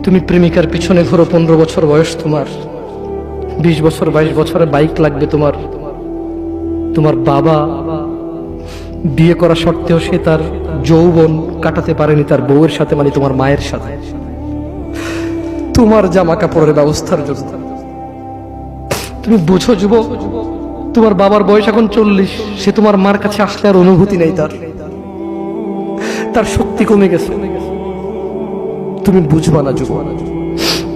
তুমি প্রেমিকার পিছনে ঘোরো, 15 বছর বয়স তোমার, 20 বছর 22 বছরে বাইক লাগবে তোমার। তোমার বাবা বিয়ে করা সত্ত্বেও সে তার যৌবন কাটাতে পারেনি তার বউয়ের সাথে, মানে তোমার মায়ের সাথে, তোমার জামা কাপড়ের ব্যবস্থার জন্য। তুমি বুঝো যুবক, তোমার বাবার বয়স এখন 40, সে তোমার মার কাছে আসলে আর অনুভূতি নেই, তার শক্তি কমে গেছে। তুমি বুঝবা না যুবক,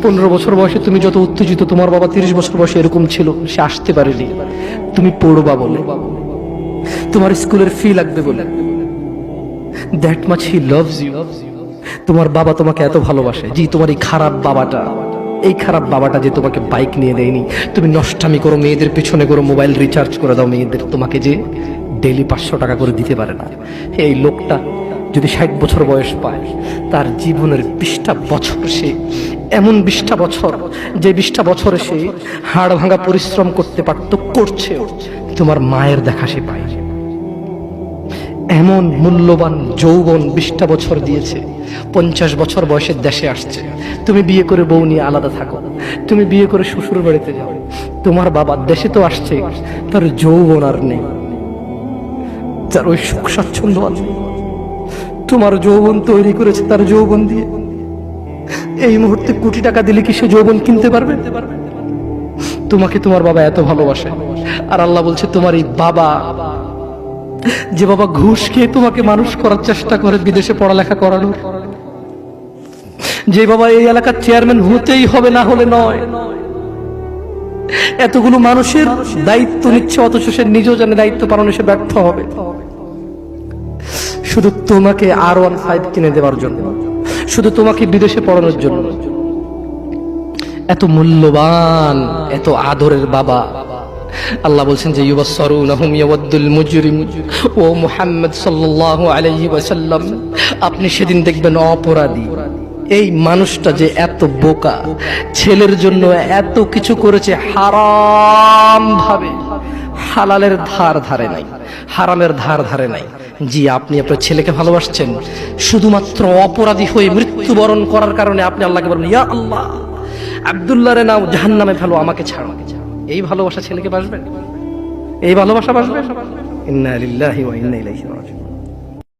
15 বছর বয়সে তুমি যত উত্তেজিত, তোমার বাবা 30 বছর বয়সে এরকম ছিল, সে আসতে পারেনি। তুমি পড়বা বলে, তোমার স্কুলের ফি লাগবে বলে, that much he loves you. তোমার বাবা তোমাকে এত ভালোবাসে। জি, তোমার এই খারাপ বাবাটা যে তোমাকে বাইক নিয়ে দেয়নি, তুমি নষ্টামি করো, মেয়েদের পিছনে করো, মোবাইল রিচার্জ করে দাও মেয়েদের, তোমাকে যে ডেইলি 500 টাকা করে দিতে পারে না। এই লোকটা যদি 60 বছর বয়স পায়, তার জীবনের 20টা বছর, সে এমন 20টা বছর, যে 20টা বছরে সে হাড় ভাঙা পরিশ্রম করতে পারত, করছে, তোমার মায়ের দেখা সে পায়। এমন মূল্যবান যৌবন 20টা বছর দিয়েছে, 50 বছর বয়সের দেশে আসছে। তুমি বিয়ে করে বউ নিয়ে আলাদা থাকো, তুমি বিয়ে করে শ্বশুর বাড়িতে যাও। তোমার বাবা দেশে তো আসছে, তার যৌবন আর নেই, তার ওই সুখ স্বাচ্ছন্দ্য আছে। তোমার যৌবন তৈরি করেছে তার যৌবন দিয়ে। এই মুহূর্তে কোটি টাকা দিলে কি সে যৌবন কিনতে পারবে? তোমাকে তোমার বাবা এত ভালোবাসে, আর আল্লাহ বলছে তোমার এই বাবা, যে বাবা ঘুষ খেয়ে তোমাকে মানুষ করার চেষ্টা করে বিদেশে পড়ালেখা করানোর, যে বাবা এই এলাকার চেয়ারম্যান হতেই হবে, না হলে নয়, এতগুলো মানুষের দায়িত্ব নিচ্ছে, অথচ সে নিজেও জানে দায়িত্ব পালনে সে ব্যর্থ হবে, শুধু তোমাকে R15 কিনে দেওয়ার জন্য, শুধু তোমাকে বিদেশে পড়ানোর জন্য। এত মূল্যবান, এত আদরের বাবা। আল্লাহ বলছেন যে ইউবাসসারুনহুম ইয়াওয়াদ্দুল মুজরিম, ও মুহাম্মদ সাল্লাল্লাহু আলাইহি ওয়াসাল্লাম, আপনি সেদিন দেখবেন অপরাধী এই মানুষটা যে এত বোকা, ছেলের জন্য এত কিছু করেছে হারাম ভাবে, হালালের ধার ধারে নাই, হারামের ধার ধারে নাই। জি, আপনি আপনার ছেলেকে ভালোবাসছেন, শুধুমাত্র অপরাধী হয়ে মৃত্যুবরণ করার কারণে আপনি আল্লাহকে বলেন, ইয়া আল্লাহ, আব্দুল্লাহ রে নাও, জাহান্নামে ফেলো, আমাকে ছাড়ো। এই ভালোবাসা ছেলেকে বাসবে? এই ভালোবাসা বাসবে? ইন্না লিল্লাহি ওয়া ইন্না ইলাইহি রাজিউন।